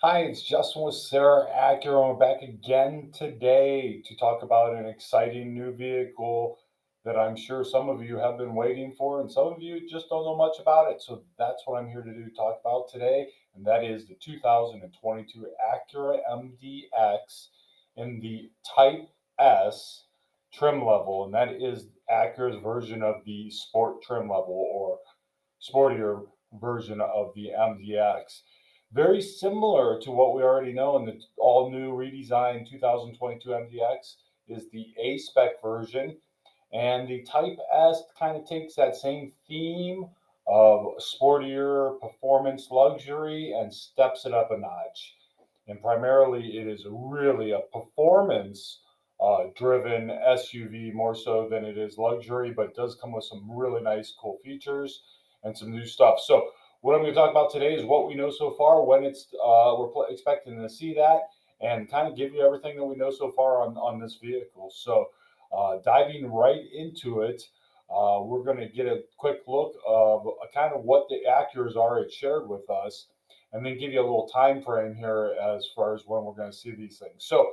Hi, it's Justin with Serra Acura. We're back again today to talk about an exciting new vehicle that I'm sure some of you have been waiting for, and some of you just don't know much about it. So that's what I'm here to do, talk about today, and that is the 2022 Acura MDX in the Type S trim level, and that is Acura's version of the Sport trim level or sportier version of the MDX. Very similar to what we already know in the all new redesigned 2022 MDX is the A spec version. And the Type S kind of takes that same theme of sportier performance luxury and steps it up a notch. And primarily, it is really a performance driven SUV more so than it is luxury, but it does come with some really nice, cool features and some new stuff. So, what I'm going to talk about today is what we know so far, when we're expecting to see that, and kind of give you everything that we know so far on this vehicle. So, diving right into it, we're going to get a quick look of kind of what the Acuras are it shared with us, and then give you a little time frame here as far as when we're going to see these things. So,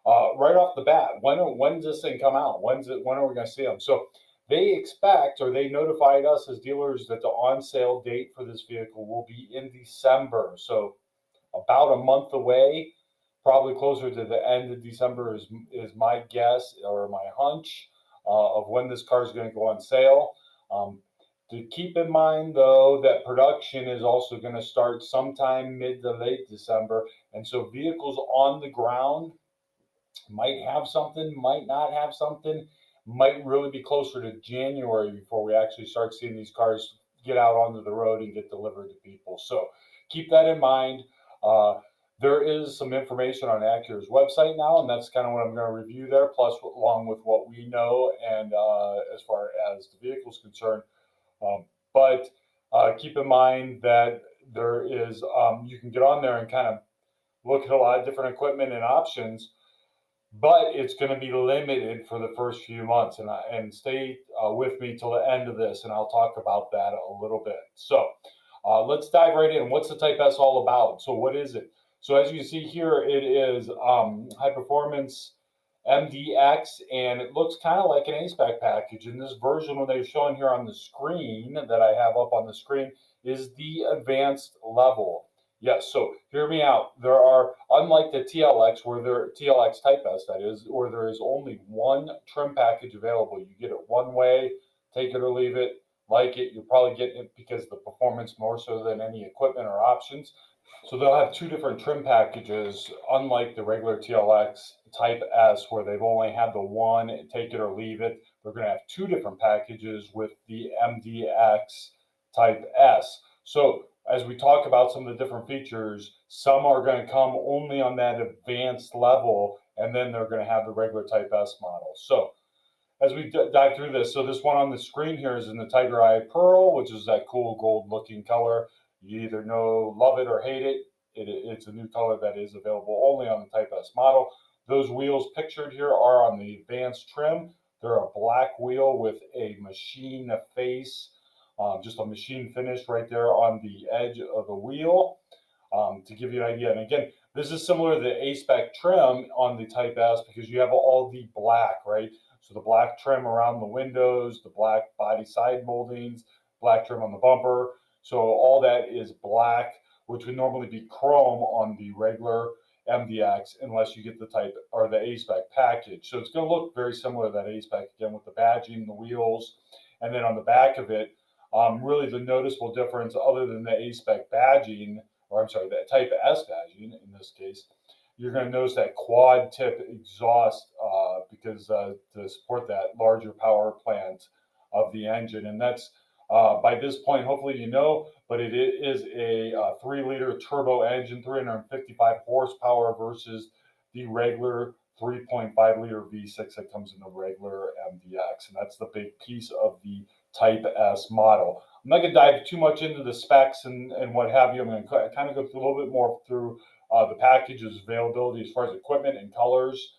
right off the bat, when does this thing come out? When are we going to see them? So, they expect, or they notified us as dealers, that the on sale date for this vehicle will be in December. So, about a month away, probably closer to the end of December is my guess or my hunch of when this car is going to go on sale. To keep in mind, though, that production is also going to start sometime mid to late December, and so vehicles on the ground might have something, might not have something, might really be closer to January before we actually start seeing these cars get out onto the road and get delivered to people. So keep that in mind. Uh, there is some information on Acura's website now, and that's kind of what I'm going to review there, plus along with what we know and as far as the vehicle is concerned. But keep in mind that there is, you can get on there and kind of look at a lot of different equipment and options, but it's going to be limited for the first few months. And stay with me till the end of this, and I'll talk about that a little bit. So let's dive right in. What's the Type S all about? So what is it? So as you see here, it is high performance MDX, and it looks kind of like an A-Spec package. In this version, what they're showing here on the screen that I have up on the screen is the advanced level. Yes, so hear me out. There are, unlike the TLX, TLX Type S, that is, where there is only one trim package available. You get it one way, take it or leave it, like it. You're probably getting it because of the performance more so than any equipment or options. So they'll have two different trim packages, unlike the regular TLX Type S, where they've only had the one, take it or leave it. They're going to have two different packages with the MDX Type S. So as we talk about some of the different features, some are going to come only on that advanced level, and then they're going to have the regular Type S model. So as we dive through this, so this one on the screen here is in the Tiger Eye Pearl, which is that cool gold looking color. You either love it or hate it. It's a new color that is available only on the Type S model. Those wheels pictured here are on the advanced trim. They're a black wheel with a machine face, just a machine finish right there on the edge of the wheel, to give you an idea. And again, this is similar to the A-Spec trim on the Type S because you have all the black, right? So the black trim around the windows, the black body side moldings, black trim on the bumper. So all that is black, which would normally be chrome on the regular MDX unless you get the Type or the A-Spec package. So it's going to look very similar to that A-Spec again with the badging, the wheels, and then on the back of it, really the noticeable difference other than the A-Spec badging, or I'm sorry, the Type S badging in this case, you're going to notice that quad tip exhaust because to support that larger power plant of the engine. And that's by this point, hopefully you know, but it is a 3-liter turbo engine, 355 horsepower versus the regular 3.5-liter V6 that comes in the regular MDX. And that's the big piece of the Type S model. I'm not going to dive too much into the specs and what have you. I'm going to kind of go through a little bit more through the package's availability as far as equipment and colors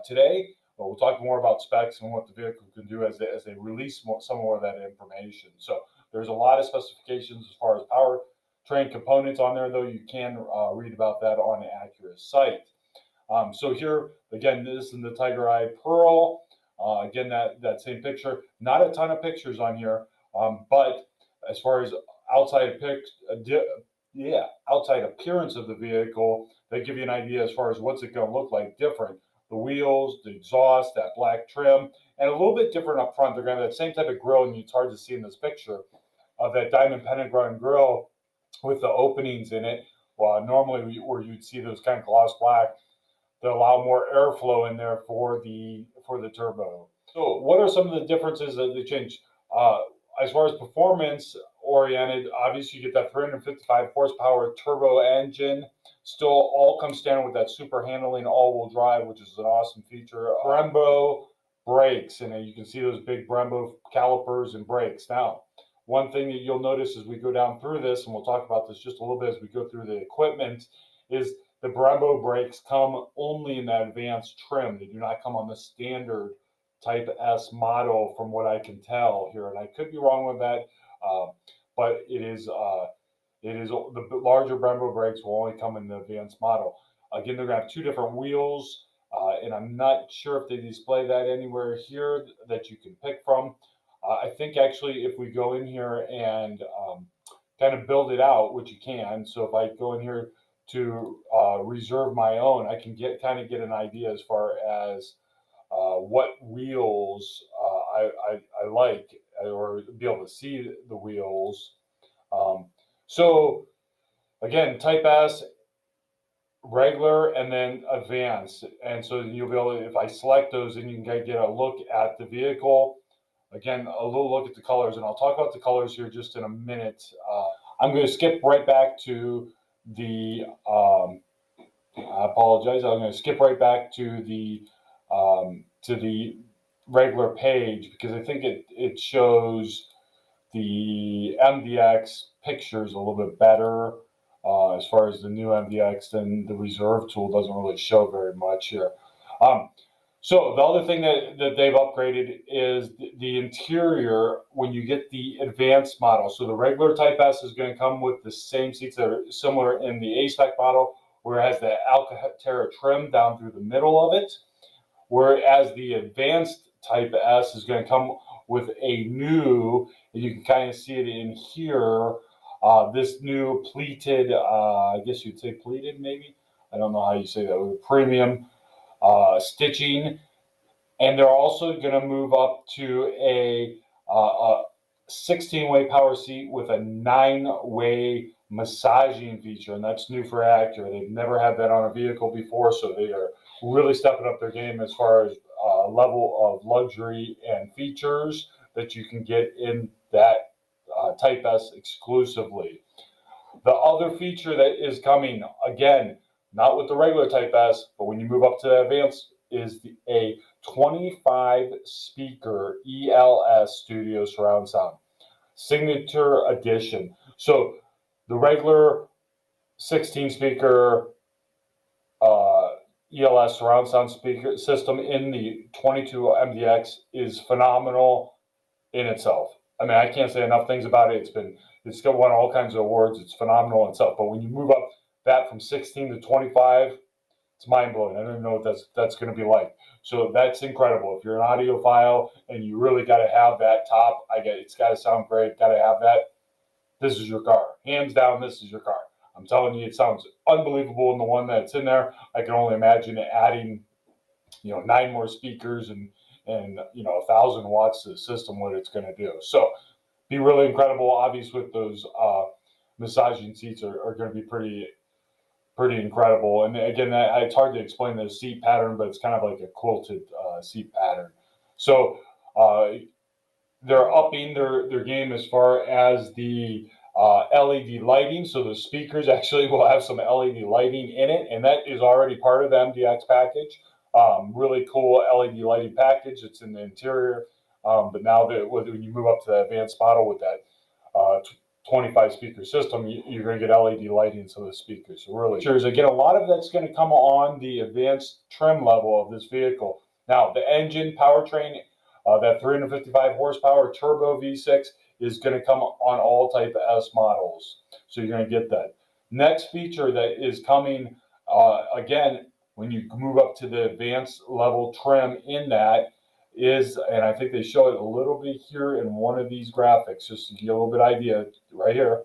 today. But we'll talk more about specs and what the vehicle can do as they release some more of that information. So there's a lot of specifications as far as power powertrain components on there, though. You can read about that on Acura's site. So here, again, this is the Tiger Eye Pearl. Again, that same picture. Not a ton of pictures on here, but as far as outside outside appearance of the vehicle, they give you an idea as far as what's it going to look like different. The wheels, the exhaust, that black trim, and a little bit different up front. They're going to have that same type of grille, and it's hard to see in this picture of that diamond pentagon grille with the openings in it. Well, normally where you'd see those kind of gloss black, that allow more airflow in there for the turbo. So what are some of the differences that they change? As far as performance oriented, obviously you get that 355 horsepower turbo engine. Still all comes standard with that super handling all-wheel drive, which is an awesome feature. Brembo brakes, and you can see those big Brembo calipers and brakes. Now, one thing that you'll notice as we go down through this, and we'll talk about this just a little bit as we go through the equipment, is the Brembo brakes come only in that advanced trim. They do not come on the standard Type S model, from what I can tell here, and I could be wrong with that, but it is the larger Brembo brakes will only come in the advanced model. Again, they're going to have two different wheels, and I'm not sure if they display that anywhere here that you can pick from. I think actually if we go in here and kind of build it out, which you can, so if I go in here to reserve my own, I can kind of get an idea as far as what wheels I like, or be able to see the wheels. So again, Type S, regular, and then advanced, and so you'll be able to, if I select those, then you can get a look at the vehicle. Again, a little look at the colors, and I'll talk about the colors here just in a minute. I'm going to skip right back to the I apologize. I'm going to skip right back to the regular page, because I think it shows the MDX pictures a little bit better as far as the new MDX than the reserve tool doesn't really show very much here. So the other thing that they've upgraded is the interior when you get the advanced model. So the regular Type S is going to come with the same seats that are similar in the A-Spec model, where it has the Alcantara trim down through the middle of it, whereas the advanced Type S is going to come with a new, you can kind of see it in here, this new pleated, I guess you'd say pleated maybe? I don't know how you say that, with premium stitching. And they're also going to move up to a 16-way power seat with a 9-way massaging feature, and that's new for Acura. They've never had that on a vehicle before, so they are really stepping up their game as far as level of luxury and features that you can get in that Type S exclusively. The other feature that is coming, again, not with the regular Type S, but when you move up to the advanced, is a 25-speaker ELS Studio surround sound, signature edition. So the regular 16-speaker ELS surround sound speaker system in the 22 MDX is phenomenal in itself. I mean, I can't say enough things about it. It's got won all kinds of awards. It's phenomenal in itself. But when you move up that from 16 to 25, it's mind-blowing. I don't even know what that's going to be like. So that's incredible. If you're an audiophile and you really got to have that top, it's got to sound great, got to have that, this is your car. Hands down, this is your car. I'm telling you, it sounds unbelievable in the one that's in there. I can only imagine adding, 9 more speakers and 1,000 watts to the system, what it's going to do. So be really incredible. Obviously, with those massaging seats are going to be pretty incredible. And again, it's hard to explain the seat pattern, but it's kind of like a quilted seat pattern. So they're upping their game as far as the LED lighting. So the speakers actually will have some LED lighting in it, and that is already part of the MDX package. Really cool LED lighting package. It's in the interior, but now when you move up to the advanced model with that 25 speaker system, you're going to get LED lighting in some of the speakers. So really, sure. Again, a lot of that's going to come on the advanced trim level of this vehicle. Now, the engine powertrain, that 355 horsepower turbo V6 is going to come on all Type S models. So you're going to get that. Next feature that is coming, again, when you move up to the advanced level trim in that is, and I think they show it a little bit here in one of these graphics, just to give you a little bit idea right here,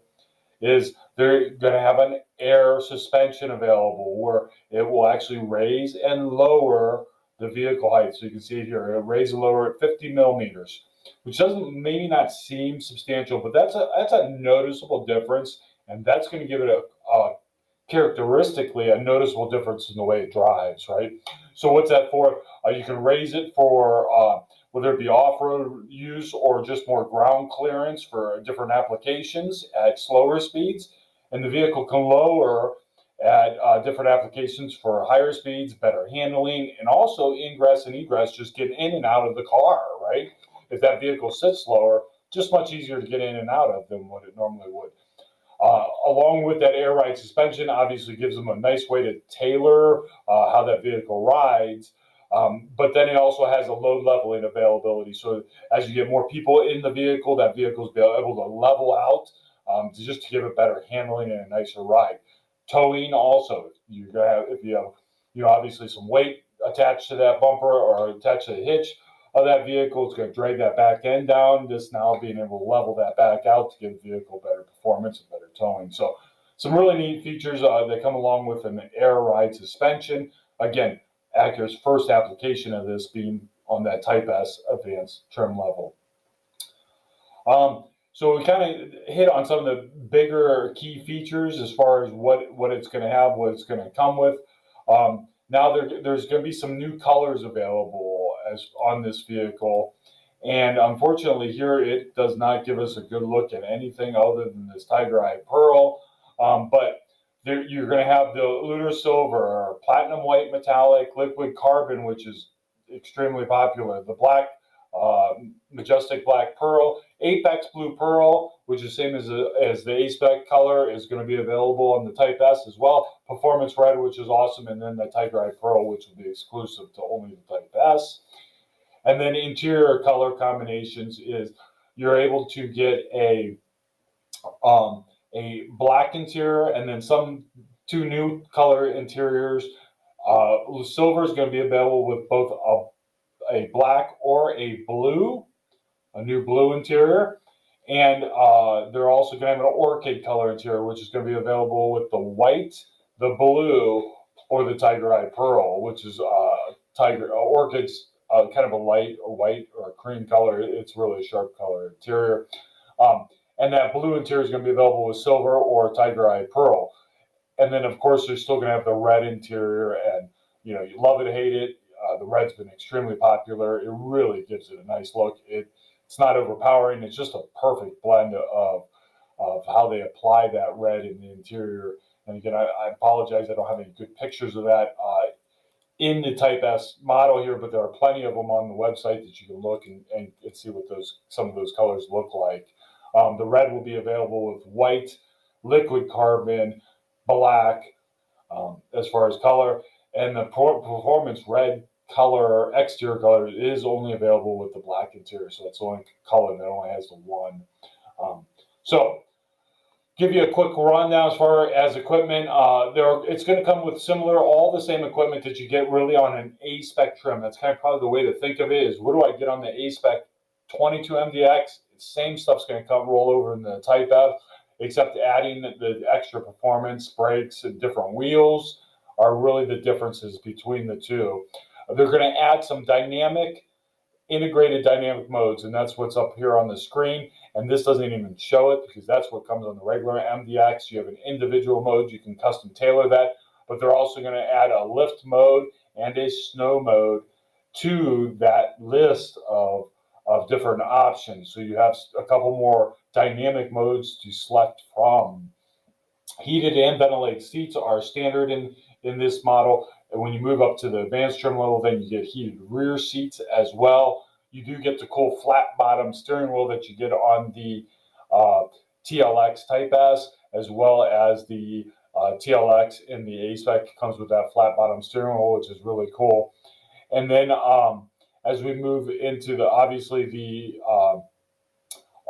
is they're going to have an air suspension available where it will actually raise and lower the vehicle height. So you can see it here, it'll raise and lower at 50 millimeters, which doesn't maybe not seem substantial, but that's a noticeable difference, and that's going to give it a characteristically a noticeable difference in the way it drives, right? So what's that for? You can raise it for whether it be off-road use or just more ground clearance for different applications at slower speeds. And the vehicle can lower at different applications for higher speeds, better handling, and also ingress and egress, just getting in and out of the car, right? If that vehicle sits lower, just much easier to get in and out of than what it normally would. Along with that air ride suspension, obviously gives them a nice way to tailor how that vehicle rides. But then it also has a load leveling availability. So as you get more people in the vehicle, that vehicle's be able to level out just to give it better handling and a nicer ride. Towing also, you're gonna have, if you have, obviously some weight attached to that bumper or attached to the hitch of that vehicle, it's going to drag that back end down. This now being able to level that back out to give the vehicle better performance and better towing. So some really neat features that come along with an air ride suspension. Again, Acura's first application of this being on that Type S advanced trim level. So we kind of hit on some of the bigger key features as far as what it's going to have, what it's going to come with. Now there's going to be some new colors available on this vehicle, and unfortunately here it does not give us a good look at anything other than this Tiger Eye Pearl. But you're going to have the Lunar Silver, Platinum White Metallic, Liquid Carbon, which is extremely popular, the Black Majestic Black Pearl, Apex Blue Pearl, which is same as the A-Spec color, is going to be available on the Type S as well. Performance Red, which is awesome, and then the Tiger Eye Pearl, which will be exclusive to only the Type S. And then interior color combinations is you're able to get a black interior and then two new color interiors. Silver is going to be available with both a black or a new blue interior. And they're also going to have an orchid color interior, which is going to be available with the white, the blue, or the Tiger Eye Pearl, which is orchid's kind of a light or white or a cream color. It's really a sharp color interior. And that blue interior is going to be available with silver or Tiger Eye Pearl. And then, of course, they're still going to have the red interior, and you love it, hate it. The red's been extremely popular. It really gives it a nice look. It's not overpowering. It's just a perfect blend of how they apply that red in the interior. And again, I apologize, I don't have any good pictures of that in the Type S model here, but there are plenty of them on the website that you can look and see what some of those colors look like. The red will be available with white, liquid carbon, black, as far as color, and the performance red color, exterior color, is only available with the black interior. So that's the only color that only has the one. So give you a quick rundown as far as equipment. It's going to come with all the same equipment that you get really on an A-Spec trim. That's kind of probably the way to think of it, is what do I get on the A-Spec 22 MDX? Same stuff's going to roll over in the Type F, except adding the extra performance, brakes, and different wheels are really the differences between the two. They're going to add some integrated dynamic modes, and that's what's up here on the screen. And this doesn't even show it because that's what comes on the regular MDX. You have an individual mode, you can custom tailor that, but they're also going to add a lift mode and a snow mode to that list of different options. So you have a couple more dynamic modes to select from. Heated and ventilated seats are standard in this model. And when you move up to the advanced trim level, then you get heated rear seats as well. You do get the cool flat bottom steering wheel that you get on the TLX Type S, as well as the TLX in the A-Spec comes with that flat bottom steering wheel, which is really cool. And then as we move into obviously the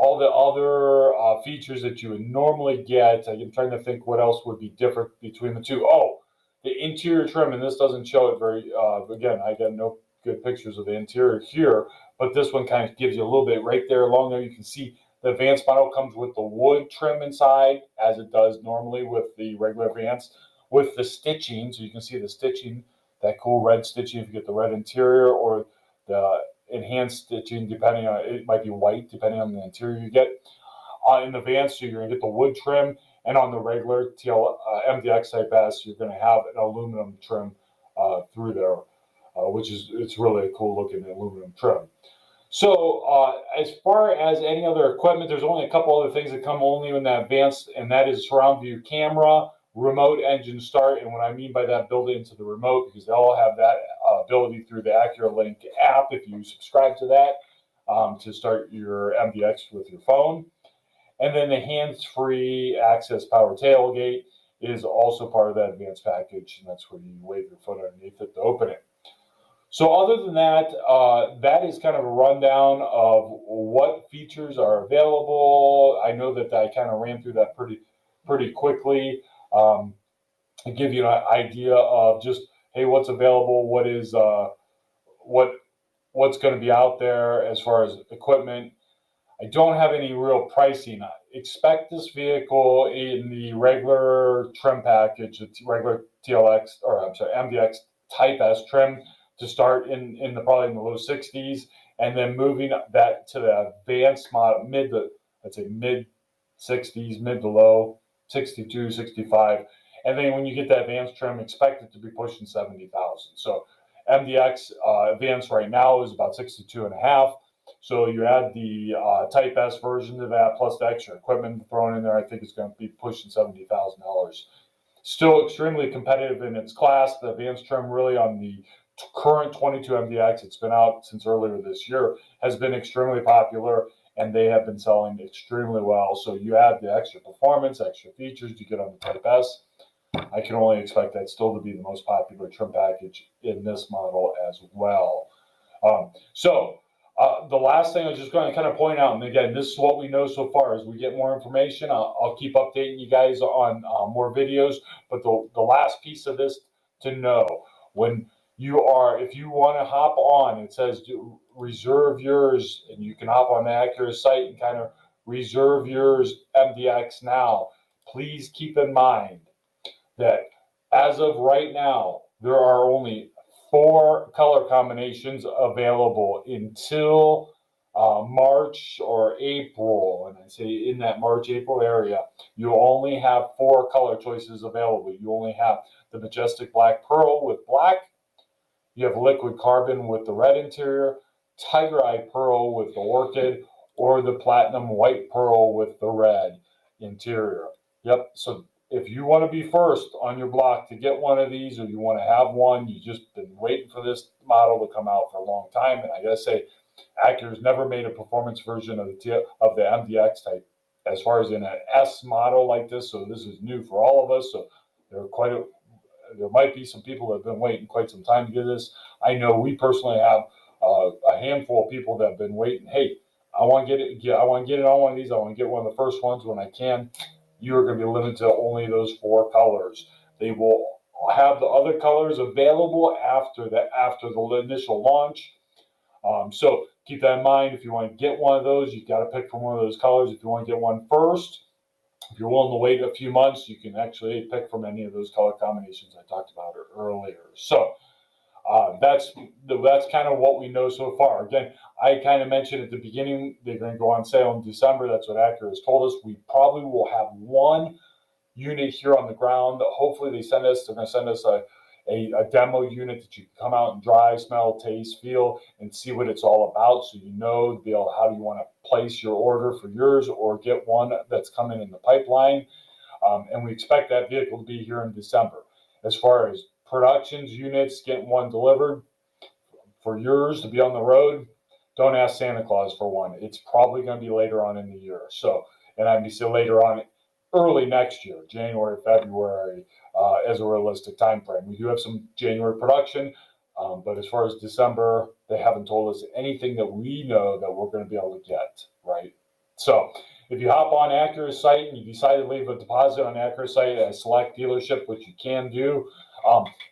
all the other features that you would normally get. I'm trying to think what else would be different between the two. Oh, the interior trim, and this doesn't show it very, again, I got no good pictures of the interior here, but this one kind of gives you a little bit right there along there. You can see the Advanced model comes with the wood trim inside, as it does normally with the regular Advanced, with the stitching. So you can see the stitching, that cool red stitching if you get the red interior, or the enhanced stitching, depending on, it might be white depending on the interior you get. In the Advanced, so you're going to get the wood trim, and on the regular MDX Type S, you're going to have an aluminum trim through there, which is, it's really a cool looking aluminum trim. So as far as any other equipment, there's only a couple other things that come only in that Advanced, and that is surround view camera, remote engine start. And what I mean by that, build it into the remote, because they all have that ability through the Acura Link app if you subscribe to that, to start your MDX with your phone. And then the hands-free access power tailgate is also part of that Advanced package, and that's where you wave your foot underneath it to open it. So other than that, that is kind of a rundown of what features are available. I know that I kind of ran through that pretty quickly, to give you an idea of just, hey, what's available, what is what's going to be out there as far as equipment. I don't have any real pricing. Expect this vehicle in the regular trim package, the regular TLX, or I'm sorry, MDX Type S trim, to start in the probably in the low 60s, and then moving that to the Advanced model, mid 60s, mid to low 62, 65, and then when you get that Advanced trim, expect it to be pushing 70,000. So MDX Advanced right now is about 62.5. So you add the Type S version to that, plus the extra equipment thrown in there, I think it's going to be pushing $70,000. Still extremely competitive in its class. The Advanced trim really on the current 22 MDX, it's been out since earlier this year, has been extremely popular, and they have been selling extremely well. So you add the extra performance, extra features you get on the Type S. I can only expect that still to be the most popular trim package in this model as well. The last thing I was just going to kind of point out, and again, this is what we know so far. As we get more information, I'll keep updating you guys on more videos. But the last piece of this to know, when you are, if you want to hop on, it says reserve yours, and you can hop on the Acura site and kind of reserve yours MDX now. Please keep in mind that as of right now, there are only 4 color combinations available until March or April. And I say in that March, April area, you only have 4 color choices available. You only have the Majestic Black Pearl with black. You have Liquid Carbon with the red interior, Tiger Eye Pearl with the orchid, or the Platinum White Pearl with the red interior. Yep, so if you want to be first on your block to get one of these, or you want to have one, you've just been waiting for this model to come out for a long time. And I gotta say, Acura's never made a performance version of the MDX type as far as in an S model like this. So this is new for all of us. So there might be some people that have been waiting quite some time to get this. I know we personally have a handful of people that have been waiting. Hey, I want to get it. Yeah, I want to get it on one of these. I want to get one of the first ones when I can. You are going to be limited to only those 4 colors. They will have the other colors available after the initial launch. So keep that in mind. If you want to get one of those, you've got to pick from one of those colors. If you want to get one first, if you're willing to wait a few months, you can actually pick from any of those color combinations I talked about earlier. So that's kind of what we know so far. Again, I kind of mentioned at the beginning, they're going to go on sale in December. That's what Acura has told us. We probably will have 1 unit here on the ground. Hopefully they're going to send us a demo unit that you can come out and drive, smell, taste, feel, and see what it's all about. So you know, how do you want to place your order for yours, or get one that's coming in the pipeline. And we expect that vehicle to be here in December. As far as productions, units, getting one delivered for yours to be on the road, don't ask Santa Claus for one. It's probably going to be later on in the year. So, and I'd be still later on, early next year, January, February, as a realistic time frame. We do have some January production, but as far as December, they haven't told us anything that we know that we're going to be able to get, right? So if you hop on Acura's site and you decide to leave a deposit on Acura's site at a select dealership, which you can do,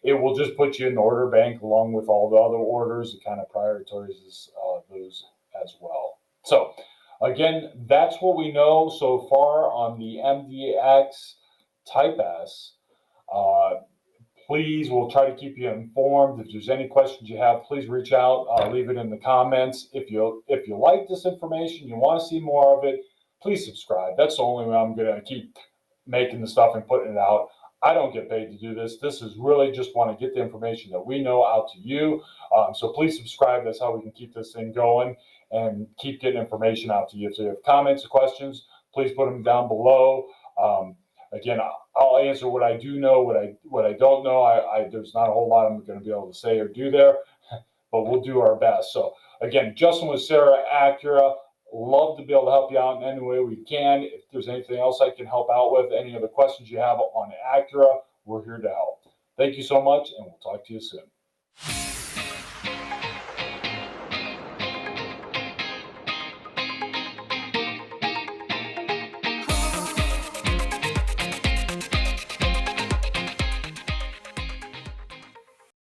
it will just put you in the order bank along with all the other orders. It kind of prioritizes those as well. So again, that's what we know so far on the MDX Type S. Please, we'll try to keep you informed. If there's any questions you have, please reach out. Leave it in the comments. If you like this information, you want to see more of it, please subscribe. That's the only way I'm going to keep making the stuff and putting it out. I don't get paid to do this. This is really just want to get the information that we know out to you. So please subscribe. That's how we can keep this thing going and keep getting information out to you. If you have comments or questions, please put them down below. Again, I'll answer what I do know, what I don't know. There's not a whole lot I'm going to be able to say or do there, but we'll do our best. So again, Justin with Serra Acura. Love to be able to help you out in any way we can. If there's anything else I can help out with, any other questions you have on Acura, we're here to help. Thank you so much, and we'll talk to you soon.